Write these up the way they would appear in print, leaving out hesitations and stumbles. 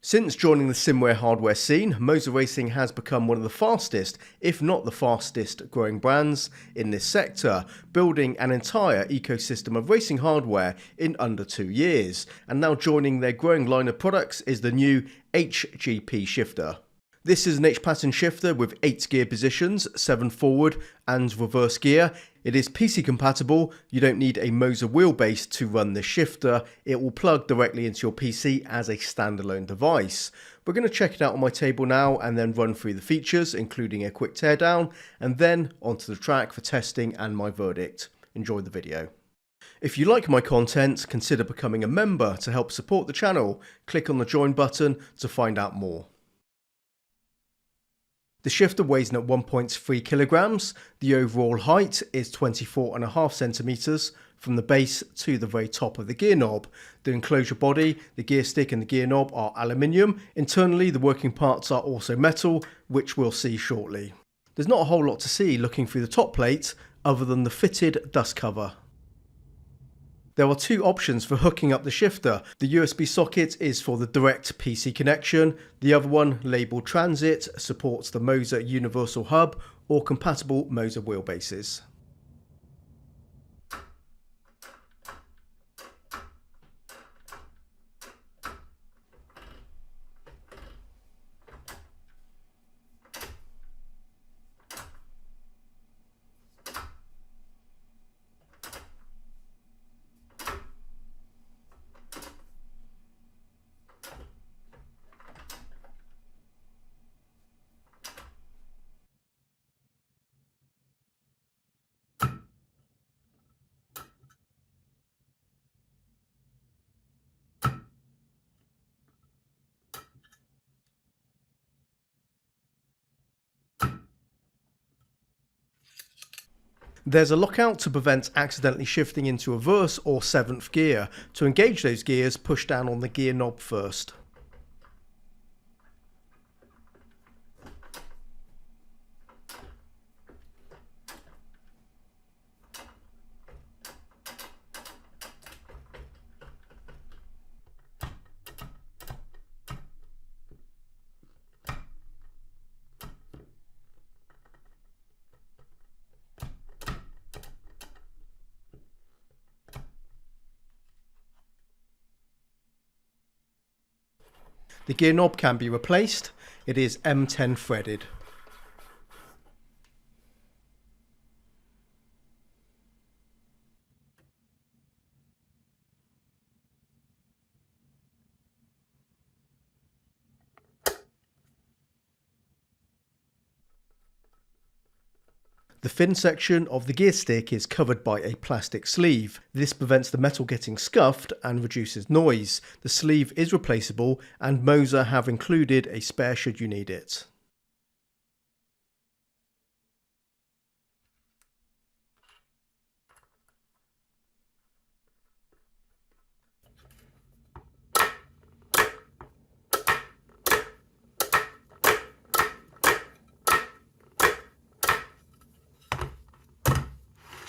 Since joining the simware hardware scene, MOZA Racing has become one of the fastest, if not the fastest, growing brands in this sector, building an entire ecosystem of racing hardware in under 2 years. And now joining their growing line of products is the new HGP shifter. This is an H-pattern shifter with 8 gear positions, 7 forward and reverse gear. It is PC compatible. You don't need a MOZA wheelbase to run this shifter. It will plug directly into your PC as a standalone device. We're going to check it out on my table now and then run through the features, including a quick teardown, and then onto the track for testing and my verdict. Enjoy the video. If you like my content, consider becoming a member to help support the channel. Click on the join button to find out more. The shifter weighs in at 1.3 kilograms. The overall height is 24.5 centimeters from the base to the very top of the gear knob. The enclosure body, the gear stick and the gear knob are aluminium. Internally, the working parts are also metal, which we'll see shortly. There's not a whole lot to see looking through the top plate other than the fitted dust cover. There are 2 options for hooking up the shifter. The USB socket is for the direct PC connection. The other one, labelled Transit, supports the MOZA Universal Hub or compatible MOZA wheelbases. There's a lockout to prevent accidentally shifting into reverse or 7th gear. To engage those gears, push down on the gear knob first. The gear knob can be replaced. It is M10 threaded. The fin section of the gear stick is covered by a plastic sleeve. This prevents the metal getting scuffed and reduces noise. The sleeve is replaceable and MOZA have included a spare should you need it.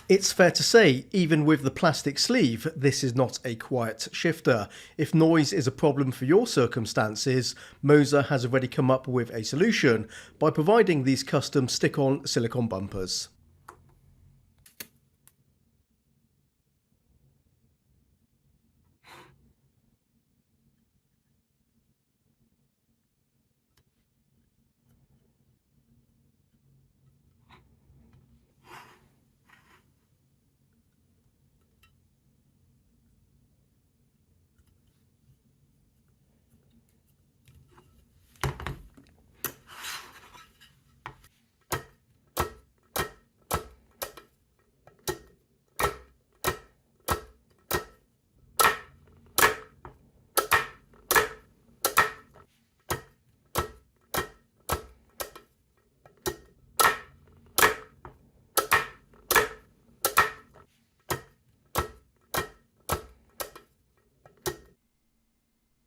It's fair to say, even with the plastic sleeve, this is not a quiet shifter. If noise is a problem for your circumstances, MOZA has already come up with a solution by providing these custom stick-on silicone bumpers.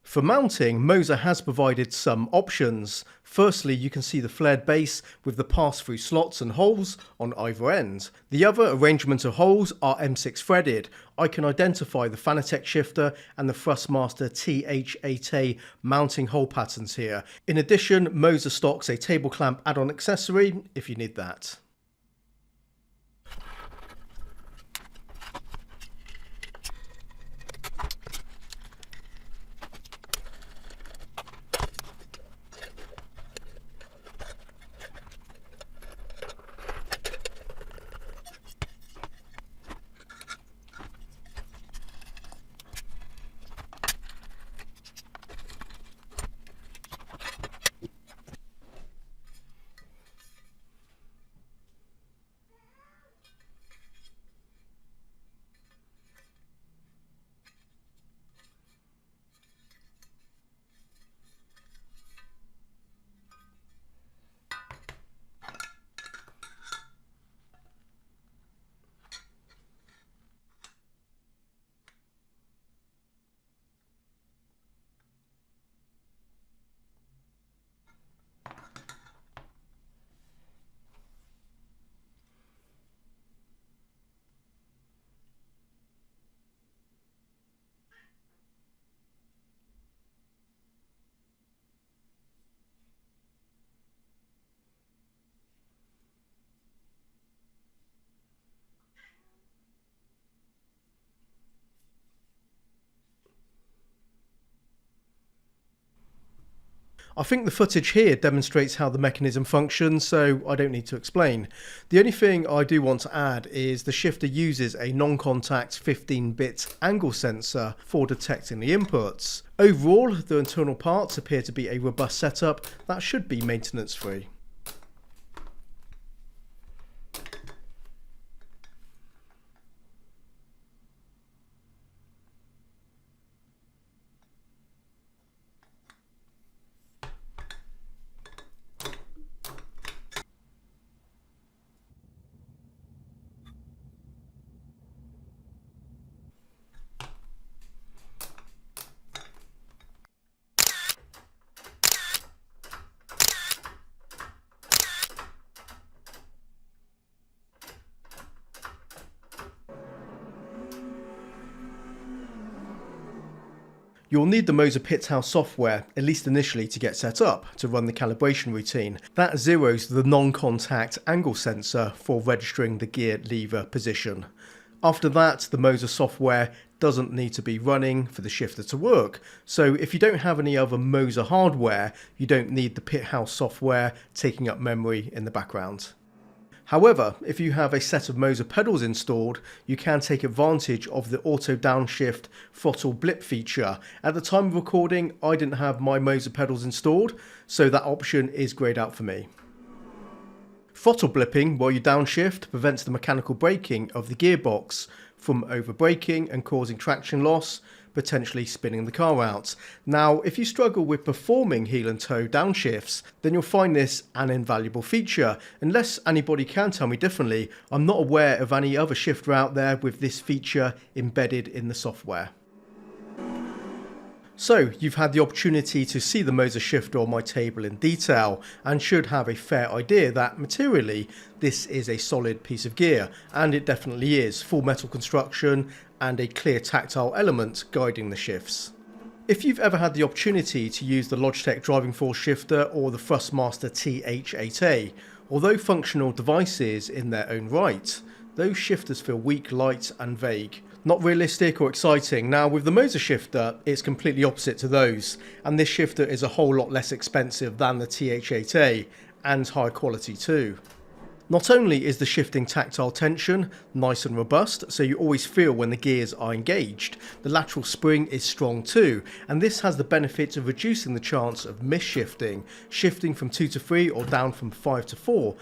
For mounting, MOZA has provided some options. Firstly, you can see the flared base with the pass-through slots and holes on either end. The other arrangement of holes are M6 threaded. I can identify the Fanatec shifter and the Thrustmaster TH8A mounting hole patterns here. In addition, MOZA stocks a table clamp add-on accessory if you need that. I think the footage here demonstrates how the mechanism functions, so I don't need to explain. The only thing I do want to add is the shifter uses a non-contact 15-bit angle sensor for detecting the inputs. Overall, the internal parts appear to be a robust setup that should be maintenance free. You'll need the MOZA Pithouse software, at least initially, to get set up to run the calibration routine. That zeroes the non-contact angle sensor for registering the gear lever position. After that, the MOZA software doesn't need to be running for the shifter to work. So if you don't have any other MOZA hardware, you don't need the Pithouse software taking up memory in the background. However, if you have a set of MOZA pedals installed, you can take advantage of the auto downshift throttle blip feature. At the time of recording, I didn't have my MOZA pedals installed, so that option is greyed out for me. Throttle blipping while you downshift prevents the mechanical braking of the gearbox from overbraking and causing traction loss, potentially spinning the car out. Now, if you struggle with performing heel and toe downshifts, then you'll find this an invaluable feature. Unless anybody can tell me differently, I'm not aware of any other shifter out there with this feature embedded in the software. So, you've had the opportunity to see the MOZA shifter on my table in detail and should have a fair idea that materially this is a solid piece of gear, and it definitely is. Full metal construction and a clear tactile element guiding the shifts. If you've ever had the opportunity to use the Logitech driving force shifter or the Thrustmaster TH8A, although functional devices in their own right, those shifters feel weak, light and vague. Not realistic or exciting. Now with the MOZA shifter, it's completely opposite to those, and this shifter is a whole lot less expensive than the TH8A, and high quality too. Not only is the shifting tactile tension nice and robust, so you always feel when the gears are engaged, the lateral spring is strong too, and this has the benefit of reducing the chance of misshifting, shifting from 2 to 3 or down from 5 to 4.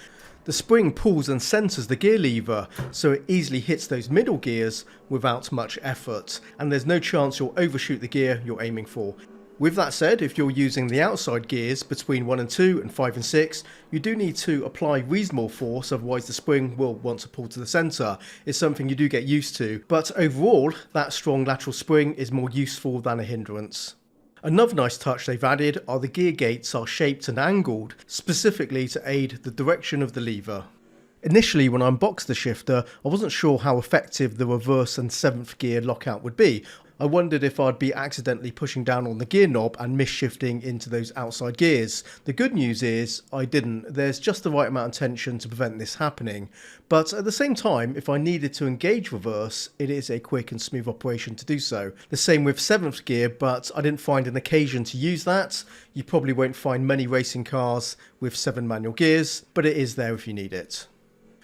The spring pulls and centres the gear lever, so it easily hits those middle gears without much effort, and there's no chance you'll overshoot the gear you're aiming for. With that said, if you're using the outside gears between 1 and 2 and 5 and 6, you do need to apply reasonable force, otherwise the spring will want to pull to the centre. It's something you do get used to, but overall, that strong lateral spring is more useful than a hindrance. Another nice touch they've added are the gear gates are shaped and angled, specifically to aid the direction of the lever. Initially, when I unboxed the shifter, I wasn't sure how effective the reverse and 7th gear lockout would be. I wondered if I'd be accidentally pushing down on the gear knob and mis-shifting into those outside gears. The good news is I didn't. There's just the right amount of tension to prevent this happening. But at the same time, if I needed to engage reverse, it is a quick and smooth operation to do so. The same with 7th gear, but I didn't find an occasion to use that. You probably won't find many racing cars with 7 manual gears, but it is there if you need it.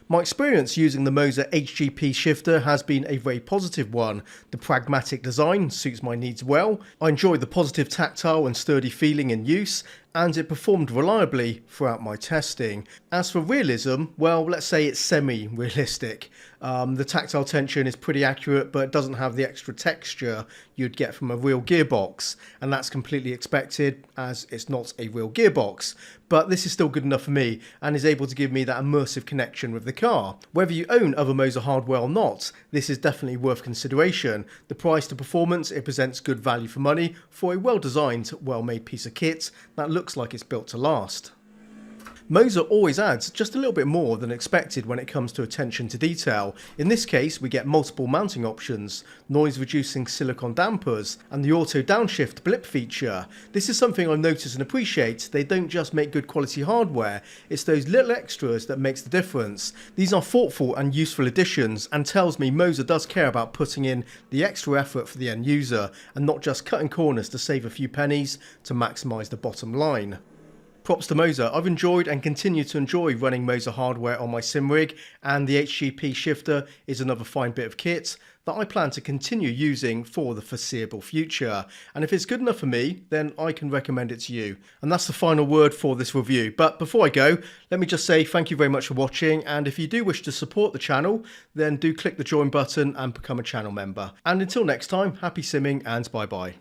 My experience using the MOZA HGP shifter has been a very positive one. The pragmatic design suits my needs well. I enjoy the positive tactile and sturdy feeling in use, and it performed reliably throughout my testing. As for realism, well, let's say it's semi-realistic. The tactile tension is pretty accurate, but it doesn't have the extra texture you'd get from a real gearbox, and that's completely expected as it's not a real gearbox. But this is still good enough for me and is able to give me that immersive connection with the car. Whether you own other MOZA hardware or not, this is definitely worth consideration. The price to performance, it presents good value for money for a well-designed, well-made piece of kit that looks like it's built to last. MOZA always adds just a little bit more than expected when it comes to attention to detail. In this case, we get multiple mounting options, noise-reducing silicone dampers, and the auto downshift blip feature. This is something I notice and appreciate. They don't just make good quality hardware, it's those little extras that makes the difference. These are thoughtful and useful additions and tells me MOZA does care about putting in the extra effort for the end user and not just cutting corners to save a few pennies to maximise the bottom line. Props to MOZA. I've enjoyed and continue to enjoy running MOZA hardware on my sim rig, and the HGP shifter is another fine bit of kit that I plan to continue using for the foreseeable future. And if it's good enough for me, then I can recommend it to you. And that's the final word for this review. But before I go, let me just say thank you very much for watching, and if you do wish to support the channel, then do click the join button and become a channel member. And until next time, happy simming and bye bye.